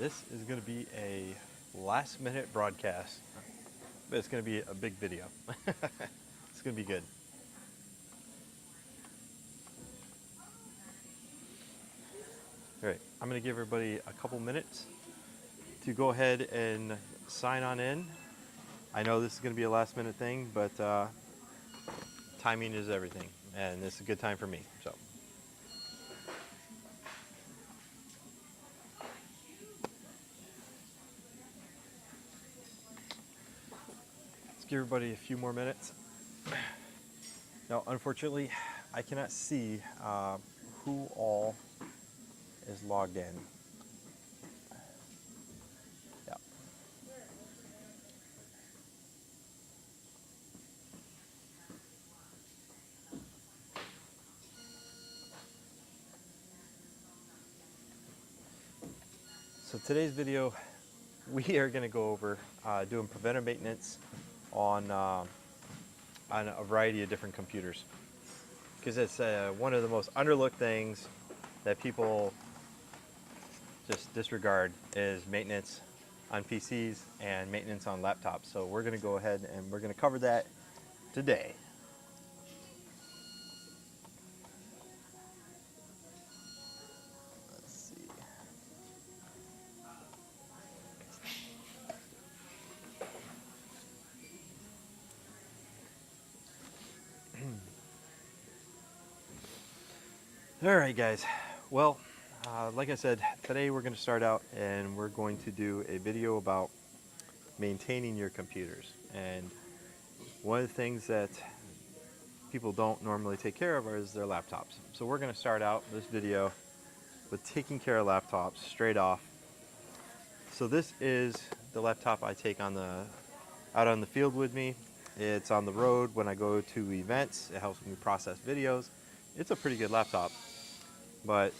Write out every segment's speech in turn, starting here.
This is going to be a last minute broadcast, but it's going to be a big video. It's going to be good. All right, I'm going to give everybody a couple minutes to go ahead and sign on in. I know this is going to be a last minute thing, but timing is everything, and this is a good time for me. So. Give everybody a few more minutes. Now, unfortunately, I cannot see who all is logged in. Yeah. So today's video, we are going to go over doing preventive maintenance on a variety of different computers, because it's one of the most underlooked things that people just disregard is maintenance on PCs and maintenance on laptops. So we're going to go ahead and we're going to cover that today. Let's see. All right, guys. Well, like I said, today we're going to start out and we're going to do a video about maintaining your computers. And one of the things that people don't normally take care of is their laptops. So we're going to start out this video with taking care of laptops straight off. So this is the laptop I take out on the field with me. It's on the road when I go to events. It helps me process videos. It's a pretty good laptop. But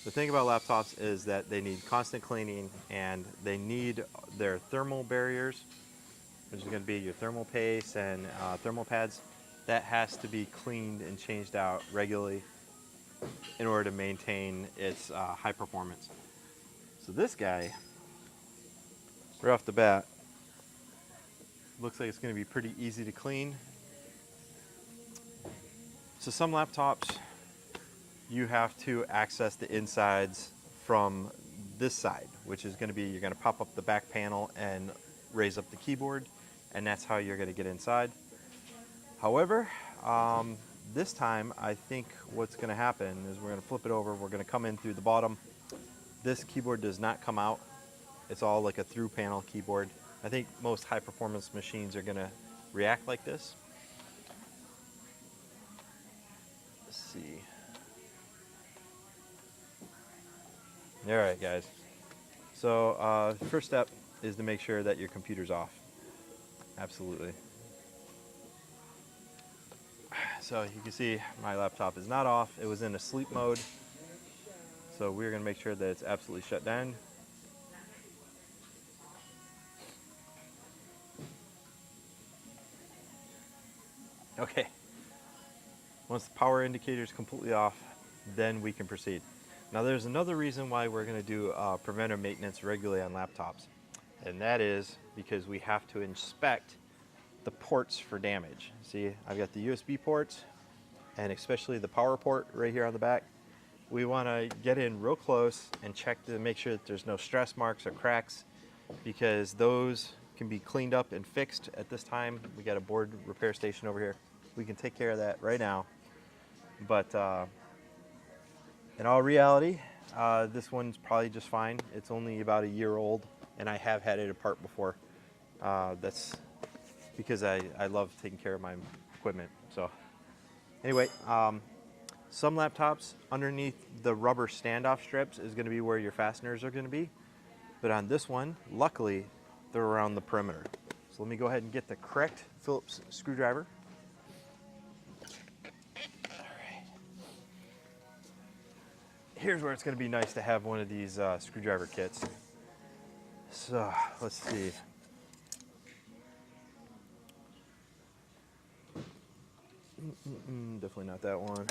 the thing about laptops is that they need constant cleaning and they need their thermal barriers, which is going to be your thermal paste and thermal pads. That has to be cleaned and changed out regularly in order to maintain its high performance. So this guy, right off the bat, looks like it's going to be pretty easy to clean. So some laptops, you have to access the insides from this side, which is going to be, you're going to pop up the back panel and raise up the keyboard, and that's how you're going to get inside. However, this time I think what's going to happen is we're going to flip it over, we're going to come in through the bottom. This keyboard does not come out. It's all like a through panel keyboard. I think most high performance machines are going to react like this. Let's see. All right, guys. So first step is to make sure that your computer's off. Absolutely. So you can see my laptop is not off. It was in a sleep mode. So we're going to make sure that it's absolutely shut down. Okay. Once the power indicator is completely off, then we can proceed. Now there's another reason why we're going to do preventive maintenance regularly on laptops, and that is because we have to inspect the ports for damage. See, I've got the USB ports and especially the power port right here on the back. We want to get in real close and check to make sure that there's no stress marks or cracks, because those can be cleaned up and fixed at this time. We got a board repair station over here. We can take care of that right now. But in all reality, this one's probably just fine. It's only about a year old, and I have had it apart before. That's because I love taking care of my equipment. So anyway, some laptops, underneath the rubber standoff strips is going to be where your fasteners are going to be. But on this one, luckily, they're around the perimeter. So let me go ahead and get the correct Phillips screwdriver. Here's where it's going to be nice to have one of these screwdriver kits. So let's see. Definitely not that one.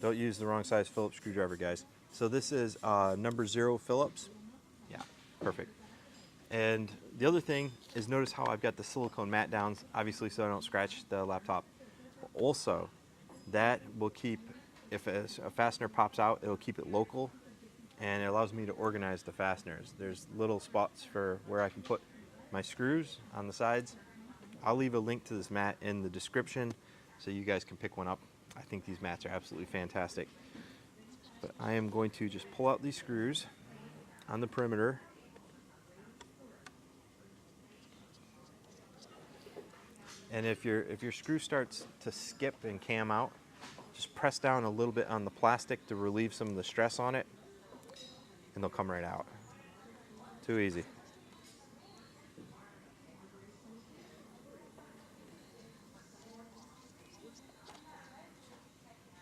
Don't use the wrong size Phillips screwdriver, guys. So this is number 0 Phillips. Yeah, perfect. And the other thing is, notice how I've got the silicone mat downs, obviously so I don't scratch the laptop. Also, that will keep, if a fastener pops out, it'll keep it local, and it allows me to organize the fasteners. There's little spots for where I can put my screws on the sides. I'll leave a link to this mat in the description so you guys can pick one up. I think these mats are absolutely fantastic. But I am going to just pull out these screws on the perimeter. And if your screw starts to skip and cam out, just press down a little bit on the plastic to relieve some of the stress on it, and they'll come right out. Too easy.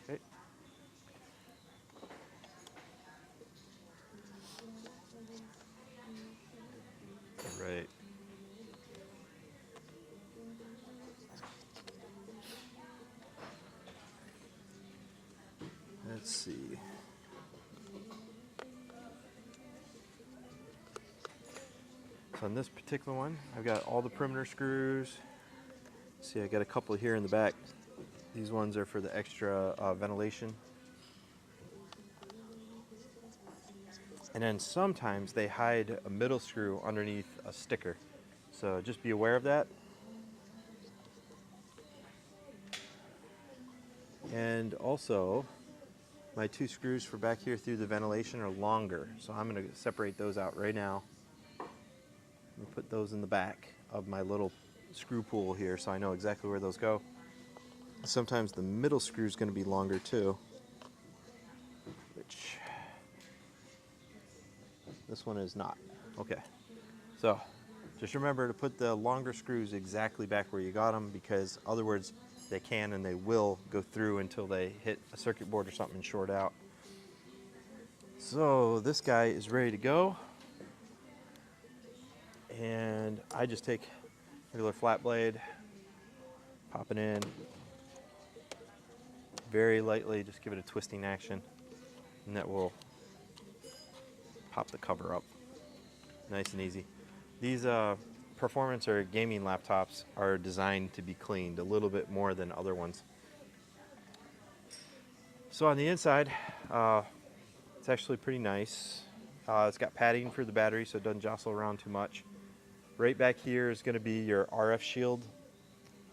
Okay. All right. Let's see. So on this particular one, I've got all the perimeter screws. See, I got a couple here in the back. These ones are for the extra ventilation. And then sometimes they hide a middle screw underneath a sticker. So just be aware of that. And also, my 2 screws for back here through the ventilation are longer. So I'm going to separate those out right now. I'm going to put those in the back of my little screw pool here so I know exactly where those go. Sometimes the middle screw is going to be longer too, which this one is not. Okay, so just remember to put the longer screws exactly back where you got them, because other words, they can and they will go through until they hit a circuit board or something and short out. So this guy is ready to go. And I just take a regular flat blade, pop it in, very lightly, just give it a twisting action, and that will pop the cover up. Nice and easy. These performance or gaming laptops are designed to be cleaned a little bit more than other ones. So on the inside, it's actually pretty nice. It's got padding for the battery so it doesn't jostle around too much. Right back here is going to be your RF shield,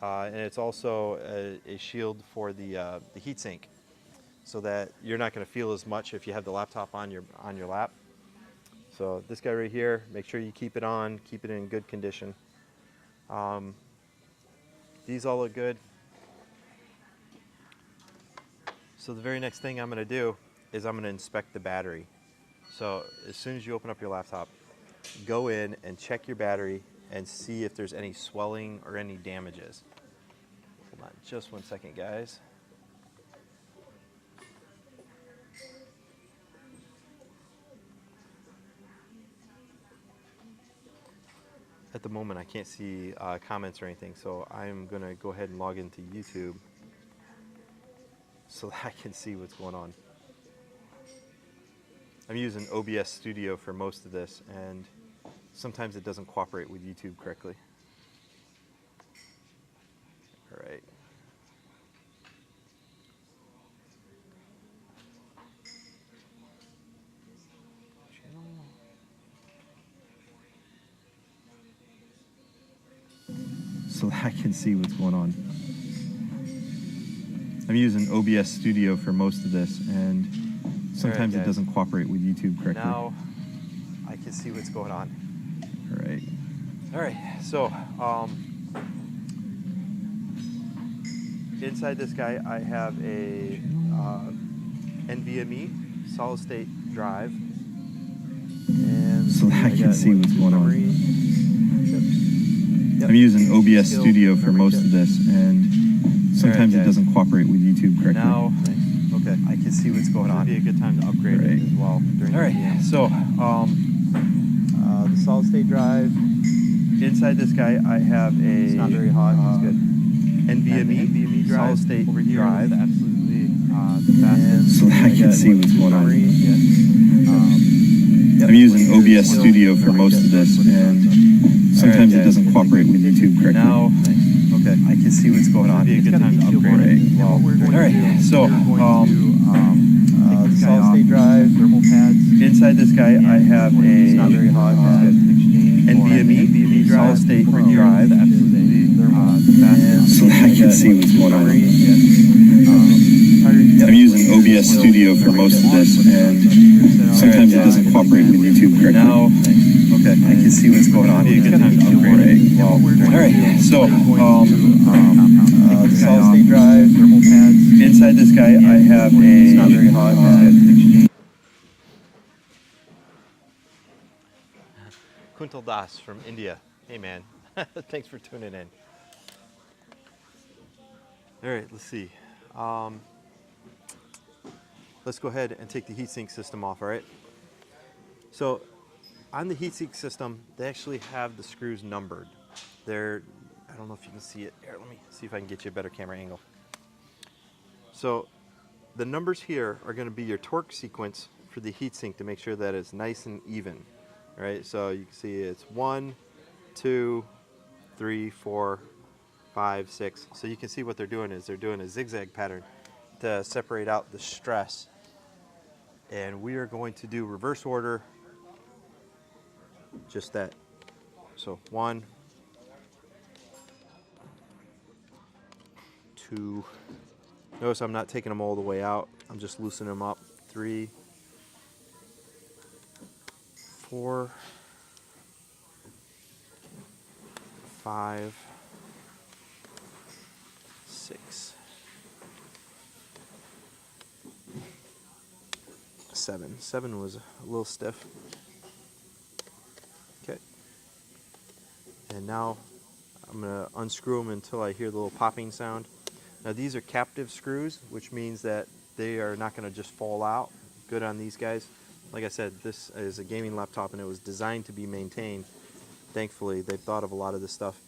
and it's also a shield for the heatsink, so that you're not going to feel as much if you have the laptop on your lap. So this guy right here, make sure you keep it on, keep it in good condition. These all look good. So the very next thing I'm going to do is I'm going to inspect the battery. So as soon as you open up your laptop, go in and check your battery and see if there's any swelling or any damages. Hold on just one second, guys. At the moment, I can't see comments or anything, so I'm going to go ahead and log into YouTube so that I can see what's going on. I'm using OBS Studio for most of this, and sometimes it doesn't cooperate with YouTube correctly. All right. So that I can see what's going on. I'm using OBS Studio for most of this, and sometimes it doesn't cooperate with YouTube correctly. Now I can see what's going on. All right. All right. So inside this guy, I have a NVMe solid state drive, and so that I can see what's going on. Yep. I'm using OBS Studio for most of this, and sometimes it doesn't cooperate with YouTube correctly. Now, okay, I can see what's going on. It'd be a good time to upgrade it as well. All right, so the solid state drive. Inside this guy, I have a. It's not very hot. It's good. NVMe drive, solid state over here drive. Absolutely so that I can see what's going on. I'm using OBS Studio for most of this, and sometimes it doesn't cooperate with YouTube correctly. Now, okay, I can see what's going on. Be a good time to upgrade. All Alright, so, solid state drive, thermal pads. Inside this guy, I have a NVMe solid state drive. So that I can see what's going on. I'm using OBS Studio for most of this, and sometimes it doesn't cooperate with YouTube correctly. Now, okay, I can see what's going on. Be a good time to upgrade. Alright, so, solid state drive, thermal pads. Inside this guy, I have a Kuntal Das from India. Hey man, thanks for tuning in. All right, let's see. Let's go ahead and take the heatsink system off, all right? So on the heatsink system, they actually have the screws numbered. I don't know if you can see it. Here, let me see if I can get you a better camera angle. So the numbers here are going to be your torque sequence for the heatsink to make sure that it's nice and even, right? So you can see it's 1, 2, 3, 4, 5, 6. So you can see what they're doing is they're doing a zigzag pattern to separate out the stress. And we are going to do reverse order, just that. So 1, 2. Notice I'm not taking them all the way out. I'm just loosening them up. 3, 4, 5, 6, 7. 7 was a little stiff. Okay. And now I'm going to unscrew them until I hear the little popping sound. Now these are captive screws, which means that they are not going to just fall out. Good on these guys. Like I said, this is a gaming laptop and it was designed to be maintained. Thankfully, they've thought of a lot of this stuff.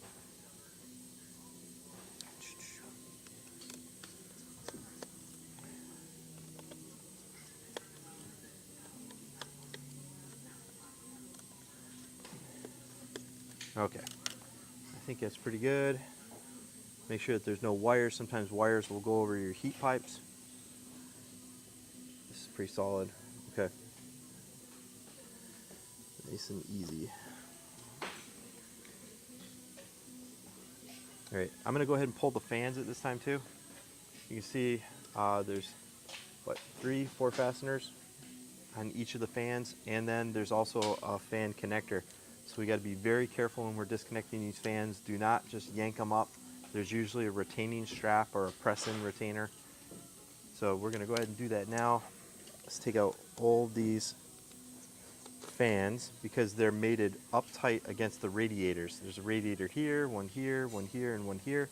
Okay, I think that's pretty good. Make sure that there's no wires. Sometimes wires will go over your heat pipes. This is pretty solid. Okay. Nice and easy. All right, I'm gonna go ahead and pull the fans at this time too. You can see there's, 3, 4 fasteners on each of the fans, and then there's also a fan connector. So we gotta be very careful when we're disconnecting these fans. Do not just yank them up. There's usually a retaining strap or a press-in retainer. So we're gonna go ahead and do that now. Let's take out all these fans because they're mated up tight against the radiators. There's a radiator here, one here, one here, and one here.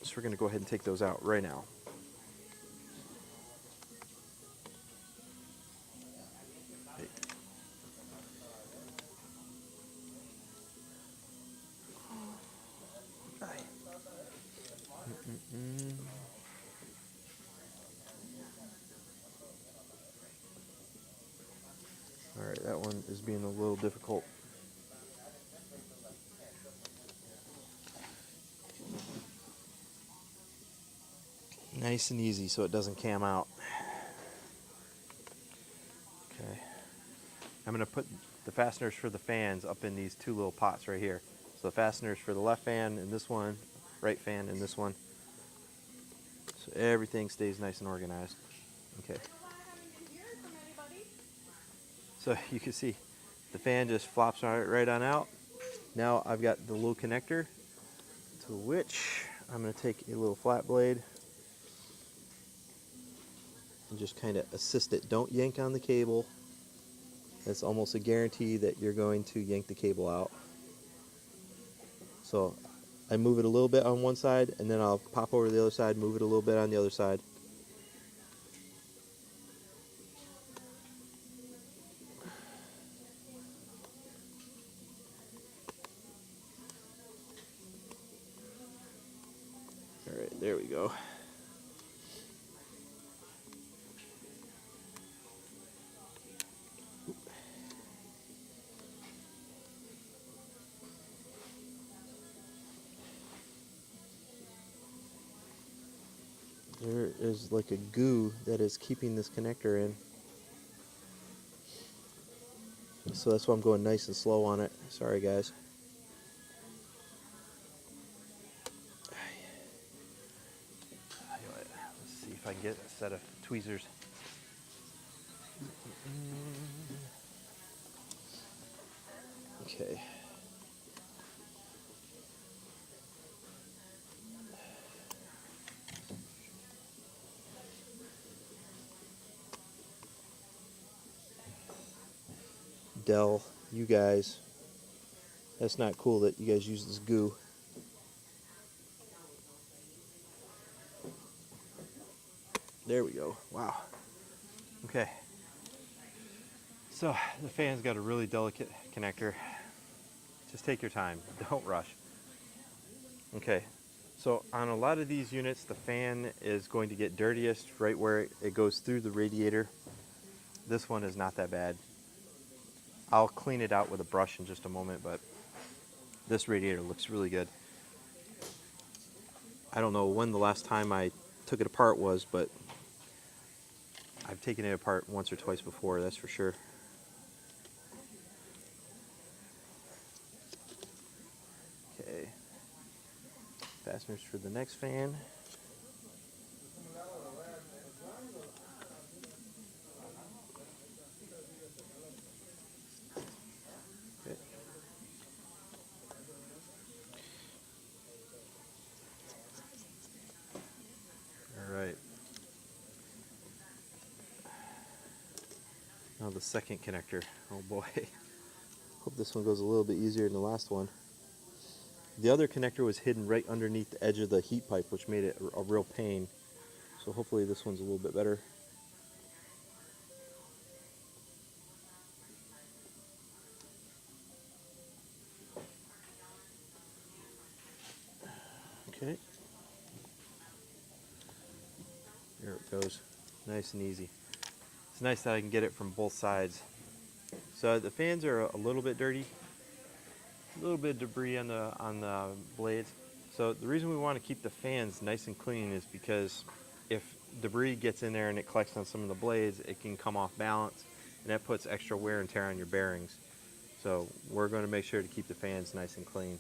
So we're gonna go ahead and take those out right now. All right, that one is being a little difficult. Nice and easy so it doesn't cam out. Okay. I'm going to put the fasteners for the fans up in these 2 little pots right here. So the fasteners for the left fan and this one, right fan and this one. So everything stays nice and organized. Okay. So you can see the fan just flops right on out. Now I've got the little connector to which I'm going to take a little flat blade and just kind of assist it. Don't yank on the cable. That's almost a guarantee that you're going to yank the cable out. So I move it a little bit on one side and then I'll pop over to the other side, move it a little bit on the other side. All right. There we go. There is like a goo that is keeping this connector in. So that's why I'm going nice and slow on it. Sorry guys. Let's see if I can get a set of tweezers. Okay. Dell, you guys, that's not cool that you guys use this goo. There we go. Wow. Okay. So the fan's got a really delicate connector. Just take your time. Don't rush. Okay. So on a lot of these units, the fan is going to get dirtiest right where it goes through the radiator. This one is not that bad. I'll clean it out with a brush in just a moment, but this radiator looks really good. I don't know when the last time I took it apart was, but I've taken it apart once or twice before, that's for sure. Okay. Fasteners for the next fan. Okay. All right. Now the second connector. Oh boy. Hope this one goes a little bit easier than the last one. The other connector was hidden right underneath the edge of the heat pipe, which made it a real pain. So hopefully this one's a little bit better. Okay. There it goes. Nice and easy. It's nice that I can get it from both sides. So the fans are a little bit dirty. A little bit of debris on the blades. So the reason we want to keep the fans nice and clean is because if debris gets in there and it collects on some of the blades, it can come off balance, and that puts extra wear and tear on your bearings. So we're going to make sure to keep the fans nice and clean.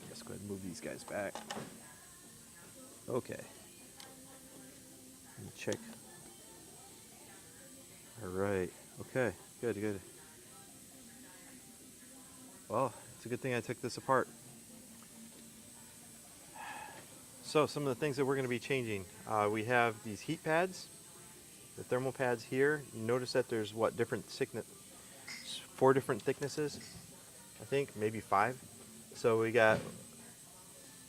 Let's go ahead and move these guys back. Okay. Let me check. All right. Okay. Good, good. Well, it's a good thing I took this apart. So some of the things that we're going to be changing. We have these heat pads, the thermal pads here. You notice that there's what, different thickness, 4 different thicknesses, I think, maybe 5. So we got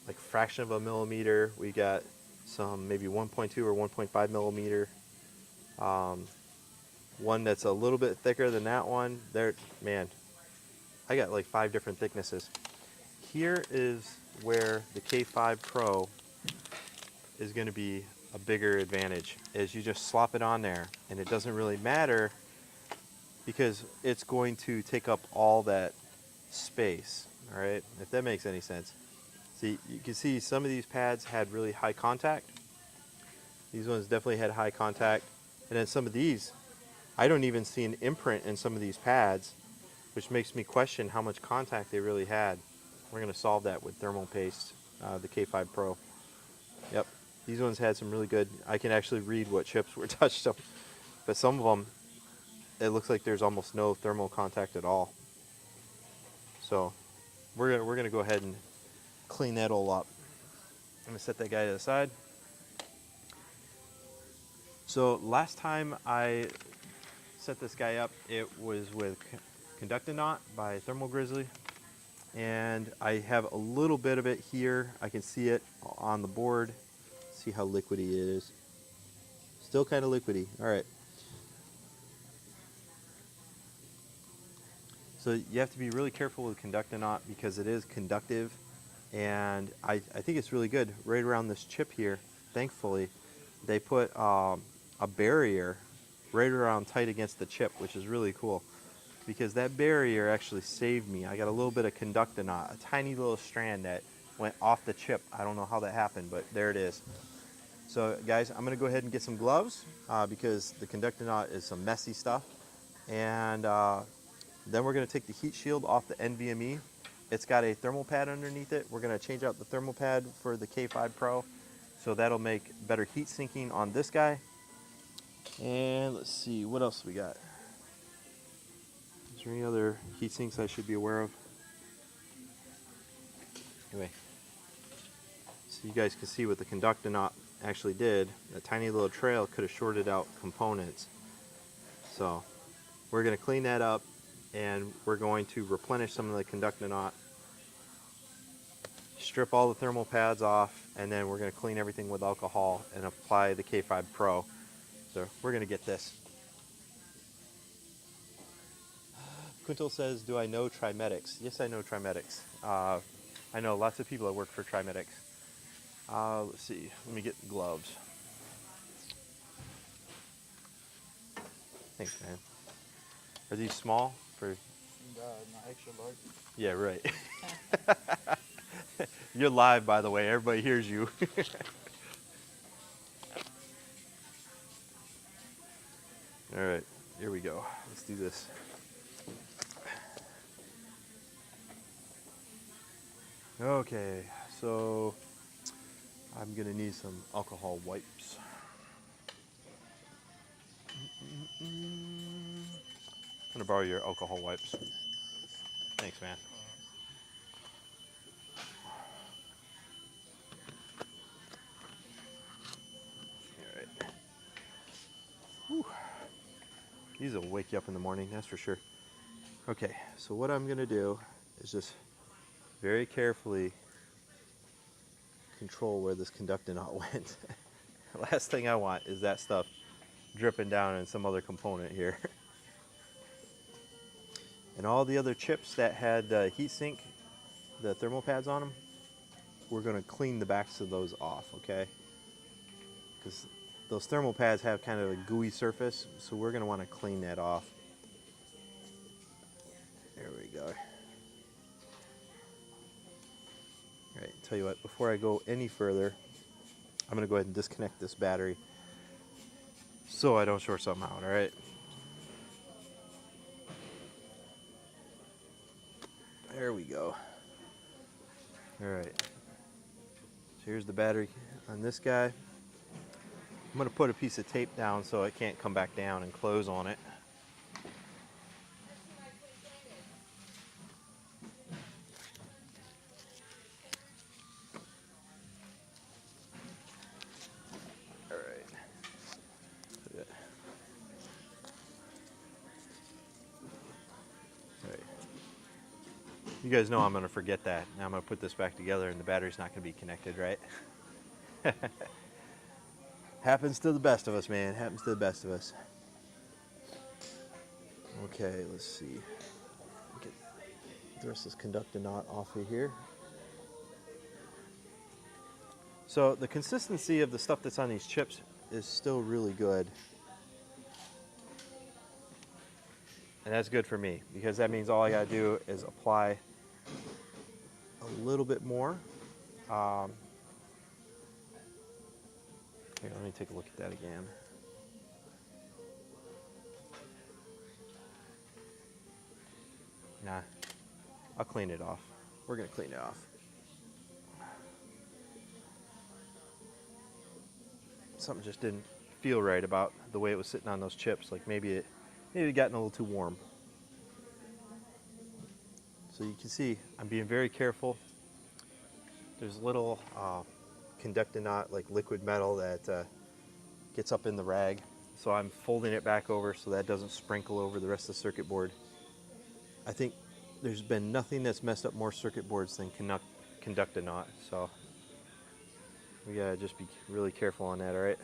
like a fraction of a millimeter. We got some maybe 1.2 or 1.5 millimeter. One that's a little bit thicker than that one. There, man, I got like 5 different thicknesses. Here is where the K5 Pro is going to be a bigger advantage, is you just slop it on there and it doesn't really matter because it's going to take up all that space. All right, if that makes any sense. See, you can see some of these pads had really high contact. These ones definitely had high contact, and then some of these, I don't even see an imprint in some of these pads, which makes me question how much contact they really had. We're going to solve that with thermal paste, the K5 Pro. Yep, these ones had some really good, I can actually read what chips were touched on, but some of them, it looks like there's almost no thermal contact at all. So we're gonna go ahead and clean that all up. I'm gonna set that guy to the side. So last time I set this guy up, it was with Conductinaut by Thermal Grizzly, and I have a little bit of it here. I can see it on the board. See how liquidy it is. Still kind of liquidy. All right. So you have to be really careful with Conductinaut because it is conductive. And I think it's really good. Right around this chip here, thankfully, they put a barrier right around tight against the chip, which is really cool because that barrier actually saved me. I got a little bit of conductanot, a tiny little strand that went off the chip. I don't know how that happened, but there it is. So guys, I'm gonna go ahead and get some gloves because the conductanot is some messy stuff. And then we're gonna take the heat shield off the NVMe. It's got a thermal pad underneath it. We're gonna change out the thermal pad for the K5 Pro. So that'll make better heat sinking on this guy. And let's see, what else we got? Is there any other heat sinks I should be aware of? Anyway, so you guys can see what the conductanot actually did. That tiny little trail could have shorted out components. So we're going to clean that up and we're going to replenish some of the conductanot, strip all the thermal pads off, and then we're going to clean everything with alcohol and apply the K5 Pro. So we're going to get this. Quintel says, do I know Trimedics? Yes, I know Trimedics. I know lots of people that work for Trimedics. Let's see, let me get gloves. Thanks, man. Are these small? For? Not extra large. Yeah, right. You're live, by the way. Everybody hears you. All right, here we go. Let's do this. Okay, so I'm gonna need some alcohol wipes. I'm gonna borrow your alcohol wipes. Thanks, man. All right. Whew. These will wake you up in the morning, that's for sure. Okay, so what I'm gonna do is just very carefully control where this conductanot went. Last thing I want is that stuff dripping down in some other component here. And all the other chips that had heatsink, the thermal pads on them, we're going to clean the backs of those off, okay? Because those thermal pads have kind of a gooey surface, so we're going to want to clean that off. There we go. All right, tell you what, before I go any further, I'm going to go ahead and disconnect this battery so I don't short something out, all right? There we go. All right. So here's the battery on this guy. I'm going to put a piece of tape down so it can't come back down and close on it. All right. All right. You guys know I'm going to forget that. Now I'm going to put this back together and the battery's not going to be connected, right? Happens to the best of us, man. Happens to the best of us. Okay, let's see. Get the rest of this conductanot off of here. So the consistency of the stuff that's on these chips is still really good. And that's good for me because that means all I got to do is apply a little bit more. Here, let me take a look at that again. Nah, I'll clean it off. We're gonna clean it off. Something just didn't feel right about the way it was sitting on those chips. Like maybe it gotten a little too warm. So you can see I'm being very careful. There's little conductanot, like liquid metal that gets up in the rag. So I'm folding it back over so that doesn't sprinkle over the rest of the circuit board. I think there's been nothing that's messed up more circuit boards than conductanot. So we gotta just be really careful on that, all right?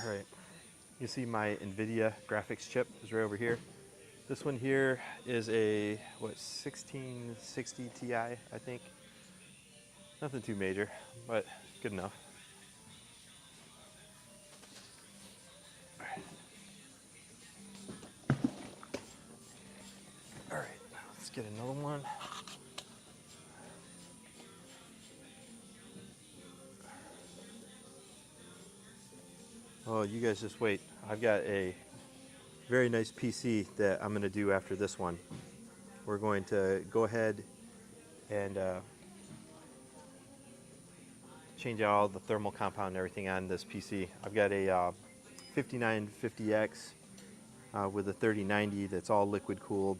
All right, you see my NVIDIA graphics chip is right over here. This one here is a, what, 1660 Ti, I think. Nothing too major, but good enough. All right, let's get another one. Oh, you guys just wait. I've got a very nice PC that I'm gonna do after this one. We're going to go ahead and change out all the thermal compound and everything on this PC. I've got a 5950X with a 3090 that's all liquid cooled,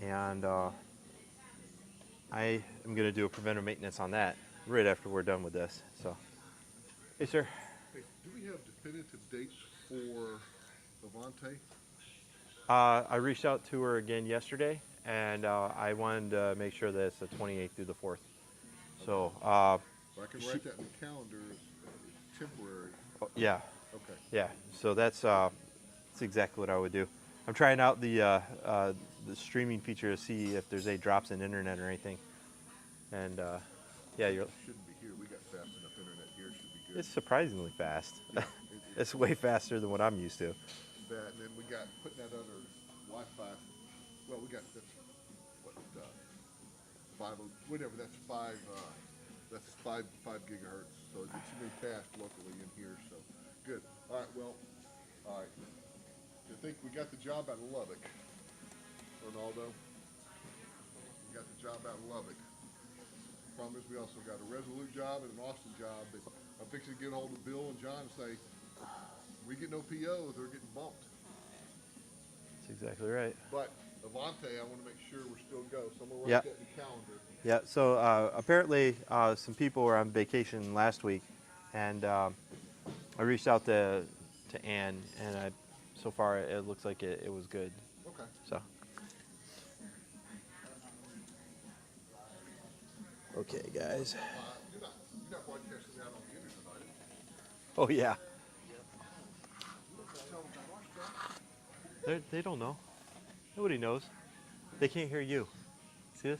and I am going to do a preventive maintenance on that right after we're done with this. So, hey sir. Hey, do we have definitive dates for Levante? I reached out to her again yesterday, and I wanted to make sure that it's the 28th through the 4th. So, So I can write that in the calendar as temporary. yeah, Okay. yeah. So that's exactly what I would do. I'm trying out the streaming feature to see if there's any drops in internet or anything. And yeah, Shouldn't be here. We got fast enough internet here. Should be good. it's surprisingly fast. Yeah, It's way faster than what I'm used to. that, and then we got putting that other Wi-Fi. Well, we got that's what 5 whatever. That's 5. That's 5 gigahertz. So it's really fast locally in here. So good. All right. Well. All right. I think we got the job out of Lubbock, Ronaldo. We got the job out of Lubbock. Problem is, we also got a Resolute job and an Austin job. But I'm fixing to get hold of Bill and John and say, we get no POs, they're getting bumped. That's exactly right. But Levante, I want to make sure we're still go. So I'm gonna Yep. write that in the calendar. Yeah. So apparently, some people were on vacation last week, and I reached out to Ann, and so far it looks like it was good. Okay. So. Okay, guys. You're not broadcasting that on the internet, are you? Oh yeah. They don't know. Nobody knows. They can't hear you. See this?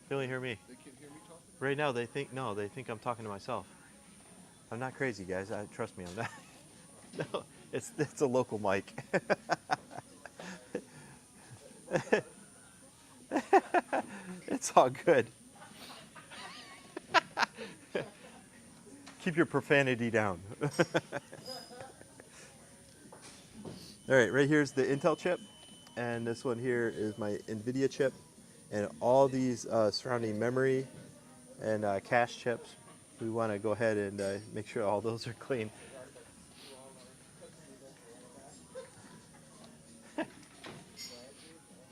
They only hear me. They can't hear me talking? Right now, they think I'm talking to myself. I'm not crazy, guys. Trust me, I'm not. No, it's a local mic. It's all good. Keep your profanity down. All right, right here's the Intel chip, and this one here is my NVIDIA chip, and all these surrounding memory and cache chips. We want to go ahead and make sure all those are clean.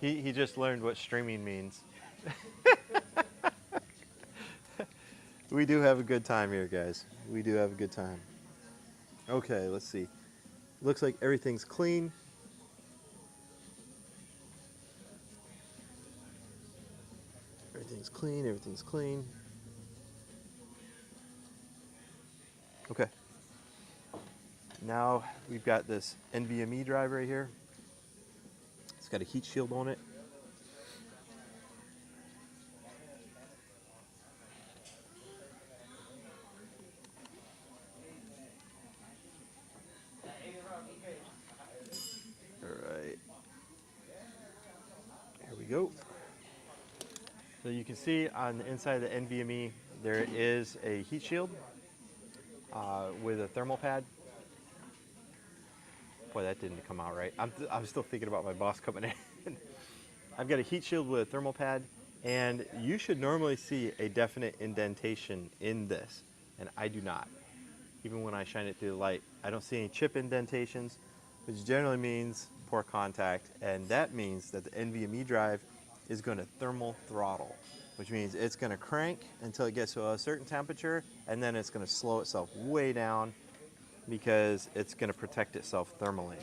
He just learned what streaming means. We do have a good time here, guys. We do have a good time. Okay, let's see. Looks like everything's clean. Everything's clean, everything's clean. Okay. Now we've got this NVMe drive right here. It's got a heat shield on it. Alright. Here we go. So you can see on the inside of the NVMe there is a heat shield with a thermal pad. Boy, that didn't come out right. I'm still thinking about my boss coming in. I've got a heat shield with a thermal pad, and you should normally see a definite indentation in this, and I do not. Even when I shine it through the light, I don't see any chip indentations, which generally means poor contact, and that means that the NVMe drive is going to thermal throttle, which means it's going to crank until it gets to a certain temperature, and then it's going to slow itself way down because it's going to protect itself thermally.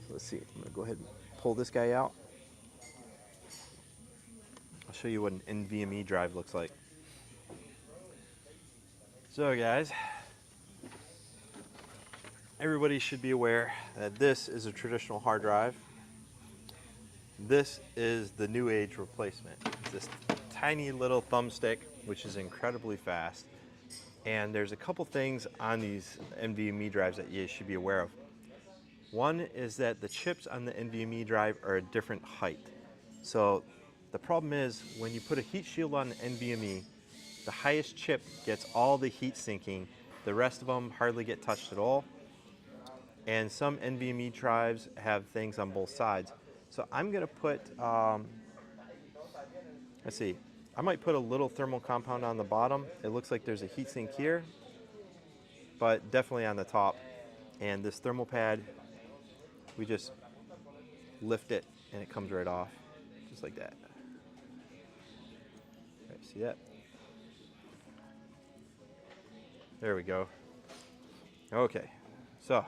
So let's see, I'm going to go ahead and pull this guy out. I'll show you what an NVMe drive looks like. So guys, everybody should be aware that this is a traditional hard drive. This is the new age replacement. It's this tiny little thumbstick, which is incredibly fast. And there's a couple things on these NVMe drives that you should be aware of. One is that the chips on the NVMe drive are a different height. So the problem is when you put a heat shield on the NVMe, the highest chip gets all the heat sinking. The rest of them hardly get touched at all. And some NVMe drives have things on both sides. So I'm gonna put, let's see, I might put a little thermal compound on the bottom. It looks like there's a heatsink here, but definitely on the top. And this thermal pad, we just lift it and it comes right off, just like that. Right, see that? There we go. Okay, so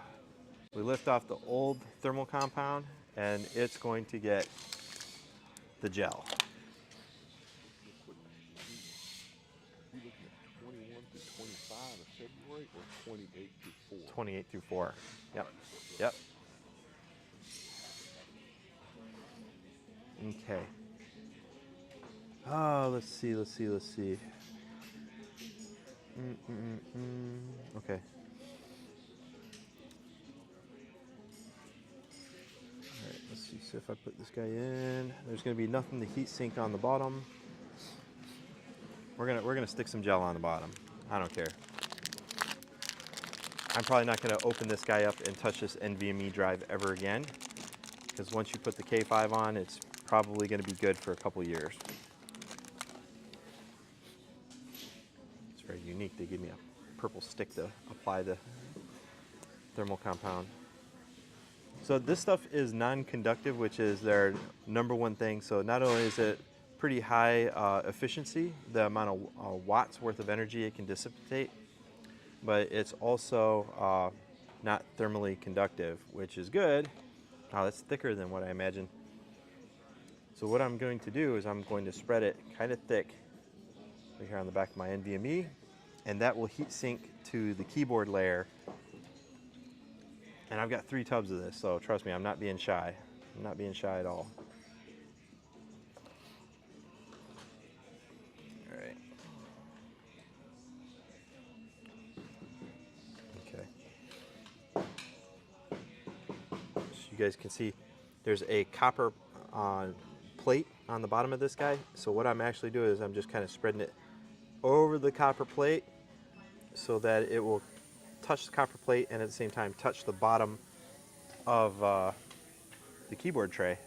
we lift off the old thermal compound and it's going to get the gel. You looking at 21 through 25 of February or 28 through 4? 28 through 4. Yep. Yep. Okay. Oh, let's see. Okay. Alright, let's see if I put this guy in. There's gonna be nothing to heat sink on the bottom. We're gonna stick some gel on the bottom. I don't care. I'm probably not gonna open this guy up and touch this NVMe drive ever again, because once you put the K5 on, it's probably gonna be good for a couple years. It's very unique. They give me a purple stick to apply the thermal compound. So this stuff is non-conductive, which is their number one thing. So not only is it pretty high efficiency, the amount of watts worth of energy it can dissipate, but it's also not thermally conductive, which is good. Oh, that's thicker than what I imagined. So what I'm going to do is I'm going to spread it kind of thick right here on the back of my NVMe, and that will heat sink to the keyboard layer. And I've got 3 tubs of this, so trust me, I'm not being shy. I'm not being shy at all. All right. Okay. So you guys can see there's a copper plate on the bottom of this guy. So what I'm actually doing is I'm just kind of spreading it over the copper plate so that it will touch the copper plate and at the same time touch the bottom of the keyboard tray.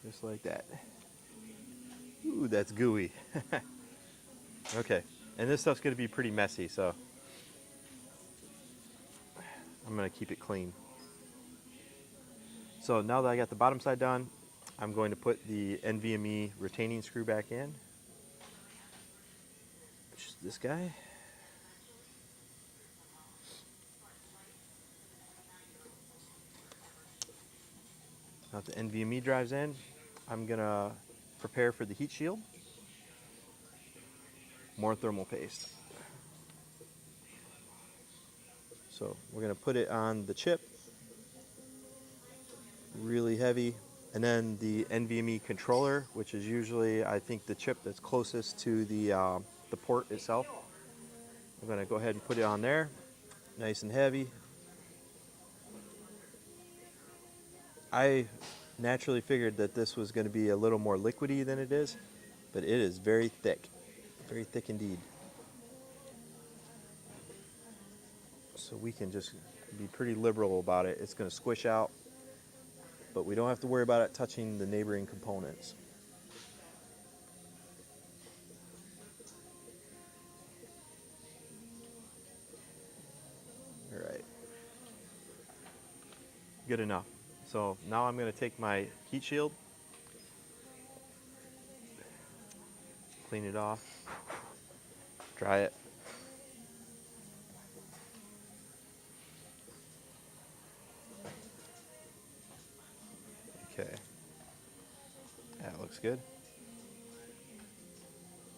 Just like that. Ooh, that's gooey. Okay, and this stuff's gonna be pretty messy, so I'm gonna keep it clean. So now that I got the bottom side done, I'm going to put the NVMe retaining screw back in, which is this guy. Now that the NVMe drive's in, I'm gonna prepare for the heat shield. More thermal paste. So we're gonna put it on the chip, really heavy, and then the NVMe controller, which is usually, I think, the chip that's closest to the port itself. I'm gonna go ahead and put it on there, nice and heavy. I naturally figured that this was gonna be a little more liquidy than it is, but it is very thick indeed. So we can just be pretty liberal about it. It's gonna squish out, but we don't have to worry about it touching the neighboring components. All right, good enough. So now I'm gonna take my heat shield, clean it off, dry it. Okay, that looks good.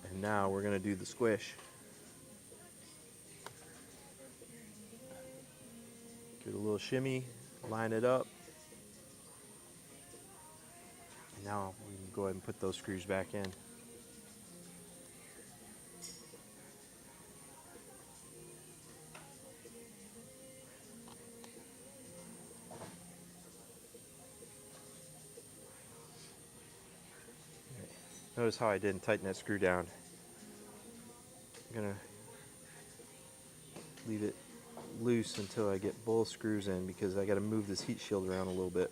And now we're gonna do the squish. Give it a little shimmy, line it up. Now we can go ahead and put those screws back in. Notice how I didn't tighten that screw down. I'm gonna leave it loose until I get both screws in because I gotta move this heat shield around a little bit.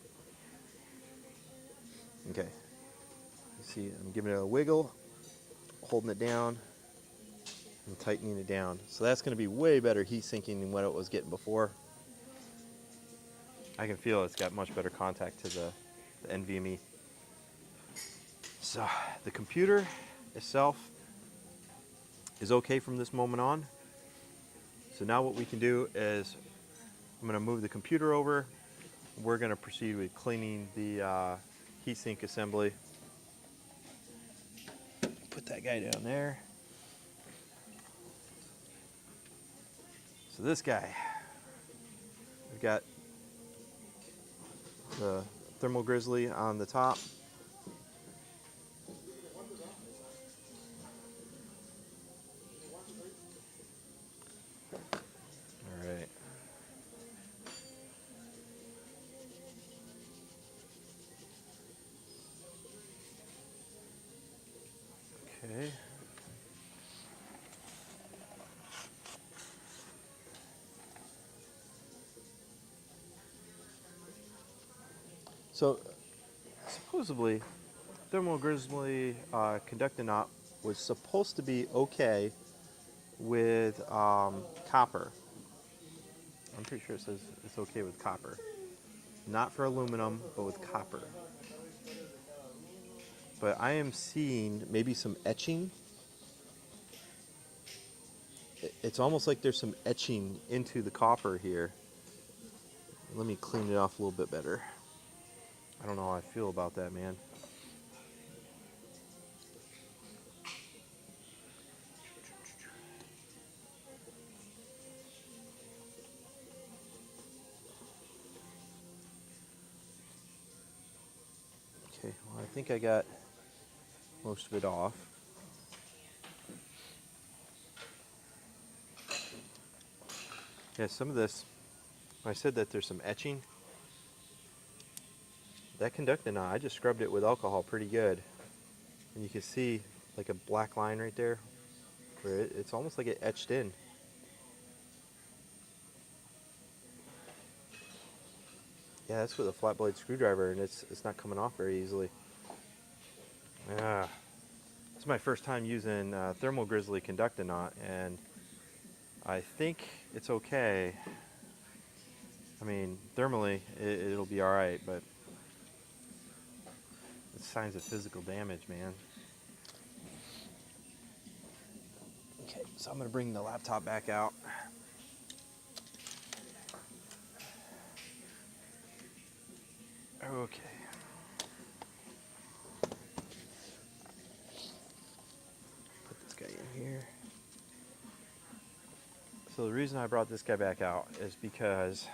Okay, you see I'm giving it a wiggle, holding it down, and tightening it down. So that's gonna be way better heat sinking than what it was getting before. I can feel it's got much better contact to the NVMe. So the computer itself is okay from this moment on. So now what we can do is I'm going to move the computer over. We're going to proceed with cleaning the heatsink assembly. Put that guy down there. So this guy, we've got the thermal grizzly on the top. All right. Okay. So supposedly, thermal grizzly conducting op was supposed to be okay with copper. I'm pretty sure it says it's okay with copper. Not for aluminum, but with copper. But I am seeing maybe some etching. It's almost like there's some etching into the copper here. Let me clean it off a little bit better. I don't know how I feel about that, man. Okay, well, I think I got most of it off. Yeah, some of this, I said that there's some etching. That conductant, I just scrubbed it with alcohol pretty good. And you can see like a black line right there where it's almost like it etched in. Yeah, that's with a flat blade screwdriver, and it's not coming off very easily. Yeah, it's my first time using Thermal Grizzly conductant knot, and I think it's okay. I mean, thermally, it'll be all right, but it's signs of physical damage, man. Okay, so I'm gonna bring the laptop back out. Okay. Put this guy in here. So the reason I brought this guy back out is because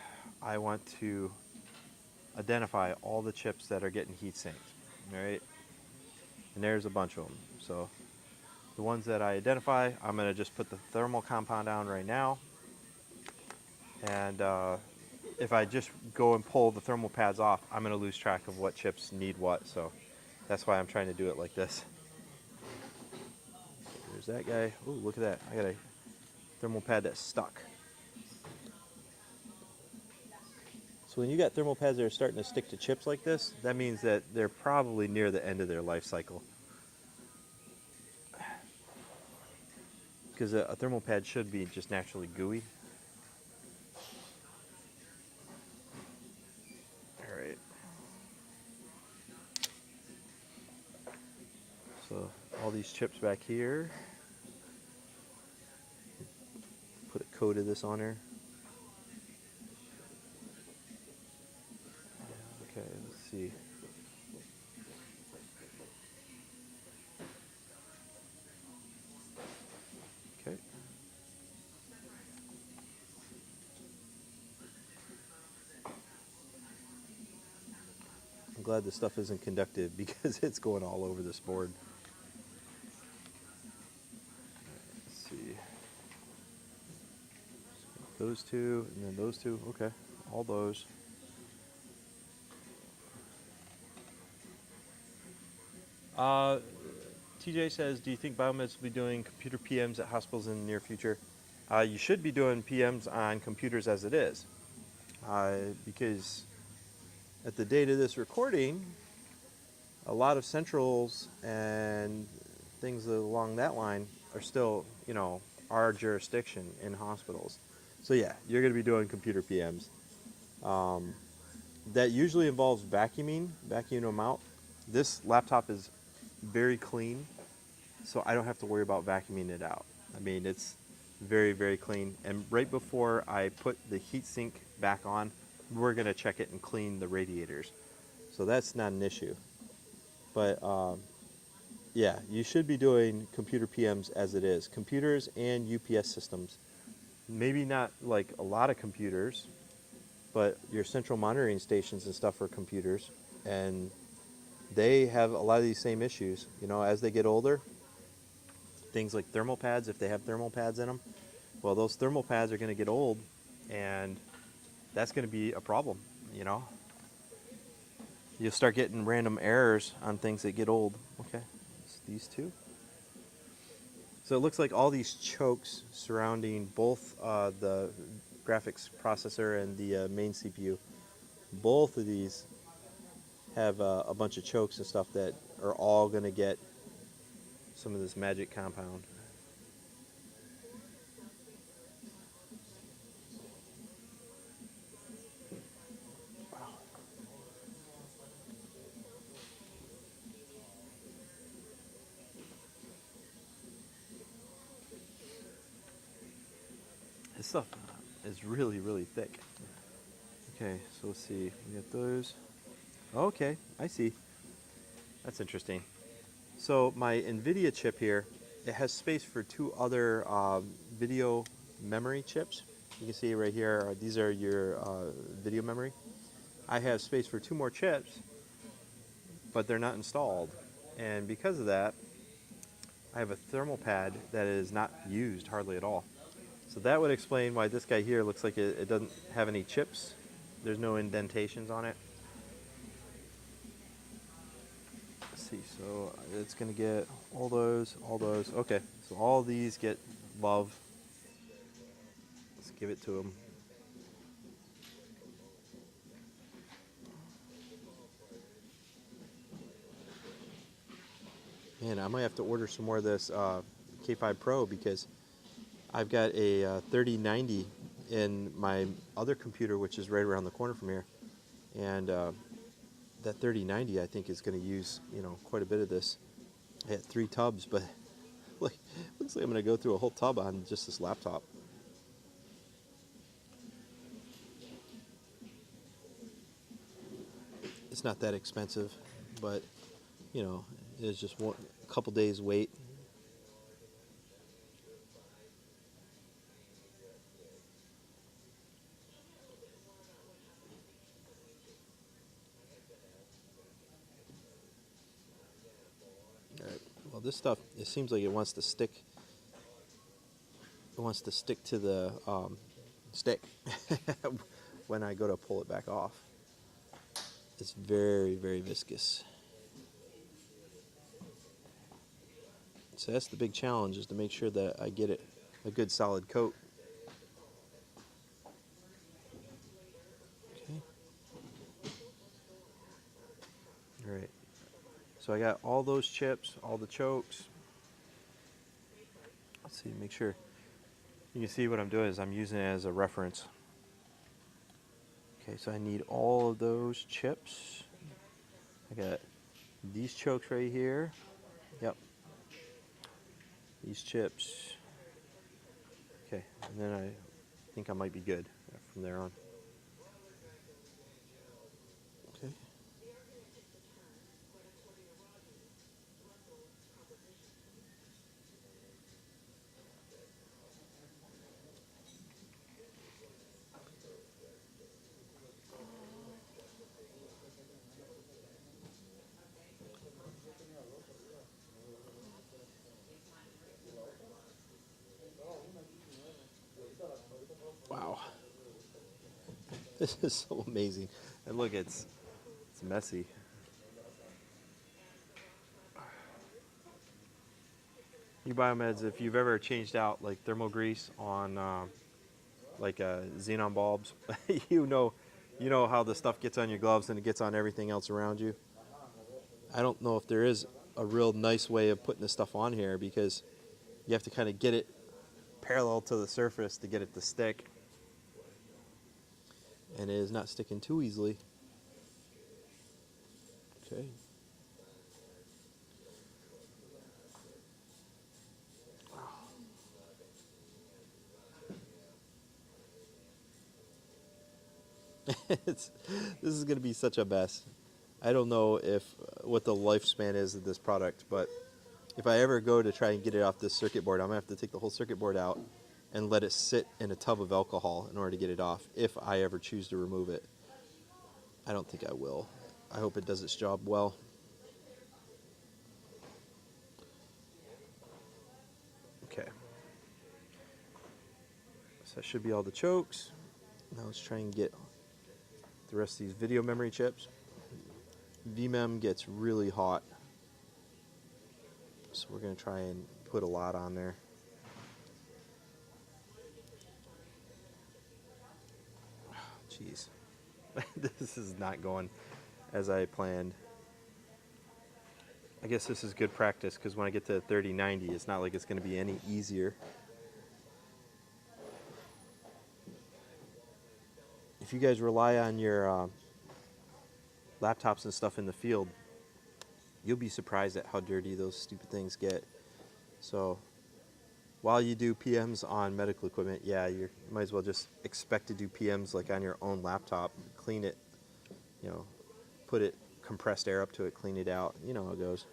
I want to identify all the chips that are getting heat sinked, all right? And there's a bunch of them. So the ones that I identify, I'm gonna just put the thermal compound down right now. And if I just go and pull the thermal pads off, I'm gonna lose track of what chips need what. So that's why I'm trying to do it like this. There's that guy. Ooh, look at that. I got a thermal pad that's stuck. So when you got thermal pads that are starting to stick to chips like this, that means that they're probably near the end of their life cycle. Because a thermal pad should be just naturally gooey. All right. So all these chips back here. Put a coat of this on there. Okay, let's see. Okay. glad this stuff isn't conductive because it's going all over this board. Let's see. Those two, and then those two. Okay, all those. TJ says, do you think Biomeds will be doing computer PMs at hospitals in the near future? You should be doing PMs on computers as it is. Because at the date of this recording, a lot of centrals and things along that line are still, our jurisdiction in hospitals. So yeah, you're going to be doing computer PMs. That usually involves vacuuming them out. This laptop is very clean, so I don't have to worry about vacuuming it out. I mean, it's very, very clean. And right before I put the heatsink back on, we're going to check it and clean the radiators. So that's not an issue. But yeah, you should be doing computer PMs as it is. Computers and UPS systems. Maybe not like a lot of computers, but your central monitoring stations and stuff are computers. And they have a lot of these same issues. As they get older, things like thermal pads, if they have thermal pads in them, well, those thermal pads are going to get old, and that's going to be a problem. You'll start getting random errors on things that get old. Okay, it's these two. So it looks like all these chokes surrounding both the graphics processor and the main CPU, both of these have a bunch of chokes and stuff that are all going to get some of this magic compound. This stuff is really, really thick. Okay, so let's see. We got those. Okay, I see. That's interesting. So my NVIDIA chip here, it has space for two other video memory chips. You can see right here, these are your video memory. I have space for two more chips, but they're not installed. And because of that, I have a thermal pad that is not used hardly at all. So that would explain why this guy here looks like it doesn't have any chips. There's no indentations on it. Let's see, so it's going to get all those. Okay, so all these get love. Let's give it to them. Man, I might have to order some more of this K5 Pro because I've got a 3090 in my other computer, which is right around the corner from here. And that 3090, I think, is going to use, quite a bit of this. I had 3 tubs, but looks like I'm going to go through a whole tub on just this laptop. It's not that expensive, but, it's just a couple days wait. Well, this stuff, it seems like it wants to stick. It wants to stick to the stick when I go to pull it back off. It's very, very viscous. So that's the big challenge, is to make sure that I get it a good solid coat. Okay. All right. So I got all those chips, all the chokes. Let's see, make sure. You can see what I'm doing is I'm using it as a reference. Okay, so I need all of those chips. I got these chokes right here. Yep. These chips. Okay, and then I think I might be good from there on. Okay. This is so amazing. And look, it's messy. You Biomeds, if you've ever changed out like thermal grease on xenon bulbs, you know how the stuff gets on your gloves and it gets on everything else around you. I don't know if there is a real nice way of putting this stuff on here because you have to kind of get it parallel to the surface to get it to stick. And it is not sticking too easily. Okay. This is going to be such a mess. I don't know if what the lifespan is of this product, but if I ever go to try and get it off this circuit board, I'm going to have to take the whole circuit board out and let it sit in a tub of alcohol in order to get it off, if I ever choose to remove it. I don't think I will. I hope it does its job well. Okay. So that should be all the chokes. Now let's try and get the rest of these video memory chips. VMem gets really hot, so we're going to try and put a lot on there. Jeez, this is not going as I planned. I guess this is good practice because when I get to 3090, it's not like it's going to be any easier. If you guys rely on your laptops and stuff in the field, you'll be surprised at how dirty those stupid things get. So while you do PMs on medical equipment, yeah, you might as well just expect to do PMs like on your own laptop. Clean it, put it compressed air up to it, clean it out. You know how it goes.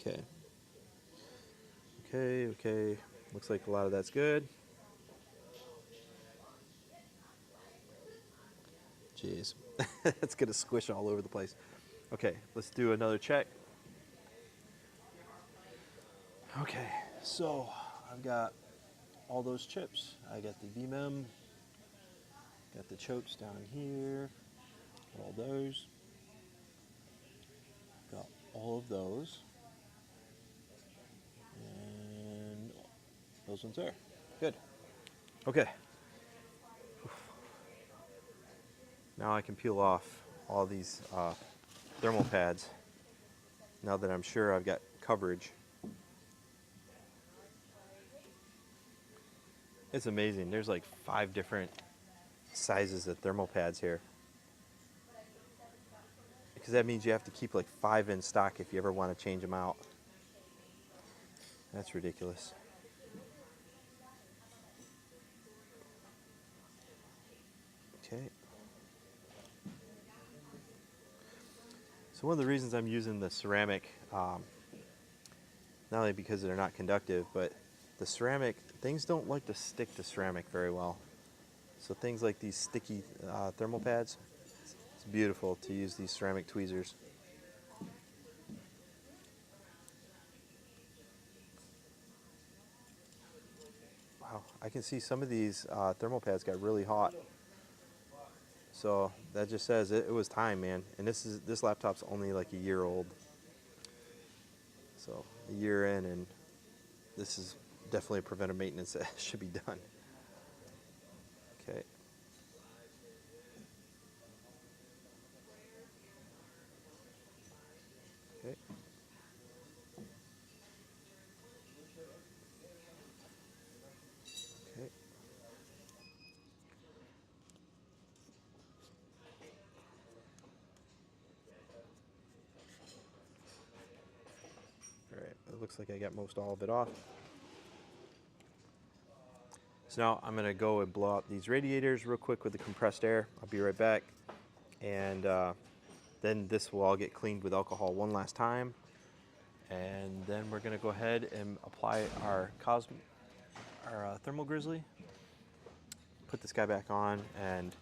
Okay. Okay. Looks like a lot of that's good. Jeez, that's gonna squish all over the place. Okay, let's do another check. Okay, so I've got all those chips. I got the VMem, got the chokes down here, all those, got all of those, and those ones there. Good. Okay. Now I can peel off all these thermal pads now that I'm sure I've got coverage. It's amazing. There's like 5 different sizes of thermal pads here. Because that means you have to keep like 5 in stock if you ever want to change them out. That's ridiculous. Okay. So one of the reasons I'm using the ceramic, not only because they're not conductive, but the ceramic, things don't like to stick to ceramic very well. So things like these sticky thermal pads, it's beautiful to use these ceramic tweezers. Wow, I can see some of these thermal pads got really hot. So that just says it was time, man. And this laptop's only like a year old. So a year in, and this is definitely a preventive maintenance that should be done. Okay. Okay. Okay. All right, it looks like I got most all of it off. So now I'm gonna go and blow out these radiators real quick with the compressed air. I'll be right back. And then this will all get cleaned with alcohol one last time. And then we're gonna go ahead and apply our thermal grizzly. Put this guy back on, and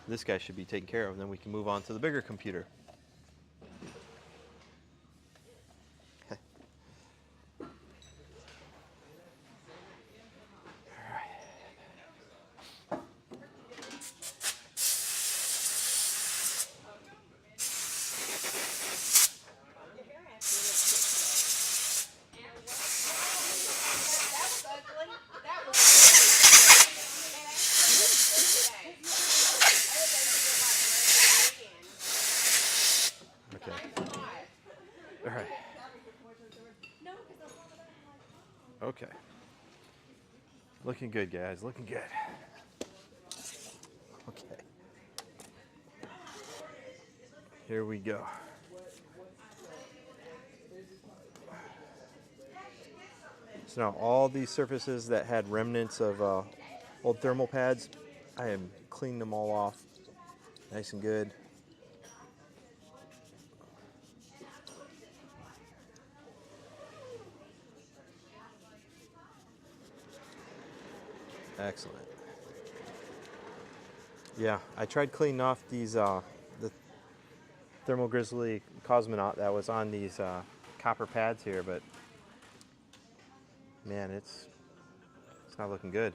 this guy should be taken care of. And then we can move on to the bigger computer. Okay. Looking good, guys. Looking good. Okay. Here we go. So now all these surfaces that had remnants of old thermal pads, I am cleaning them all off. Nice and good. Excellent. Yeah, I tried cleaning off these the Thermal Grizzly Cosmonaut that was on these copper pads here, but man, it's not looking good.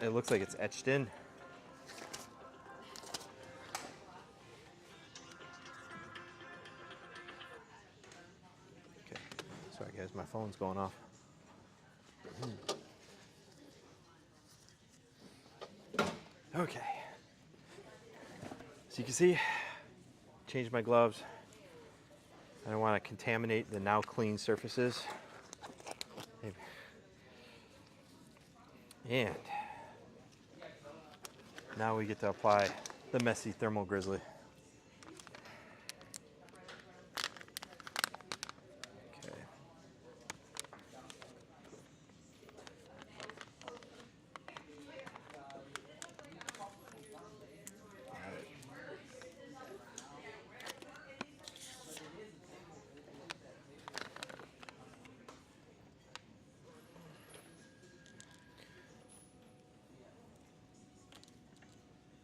It looks like it's etched in. Okay, sorry guys, my phone's going off. Okay, so you can see, changed my gloves. I don't want to contaminate the now clean surfaces. And now we get to apply the messy Thermal Grizzly. Okay.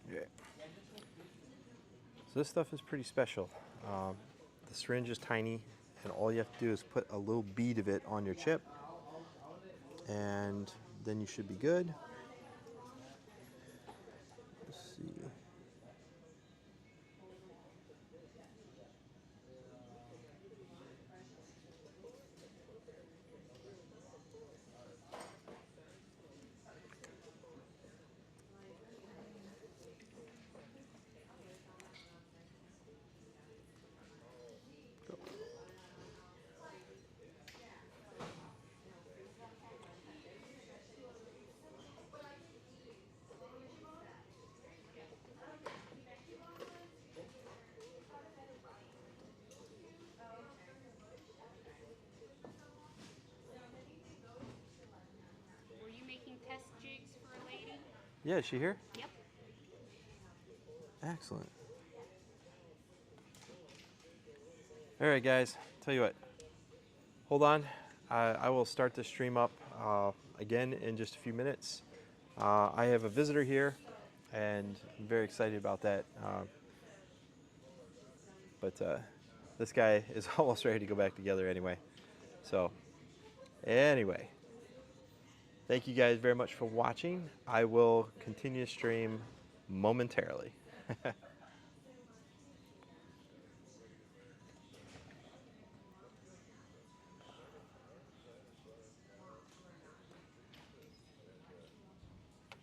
Okay. So this stuff is pretty special. The syringe is tiny, and all you have to do is put a little bead of it on your chip, and then you should be good. Let's see. Were you making test jigs for a lady? Yeah, is she here? Yep. Excellent. All right, guys. Tell you what. Hold on. I will start the stream up again in just a few minutes. I have a visitor here, and I'm very excited about that. But this guy is almost ready to go back together anyway. So, anyway, thank you guys very much for watching. I will continue to stream momentarily.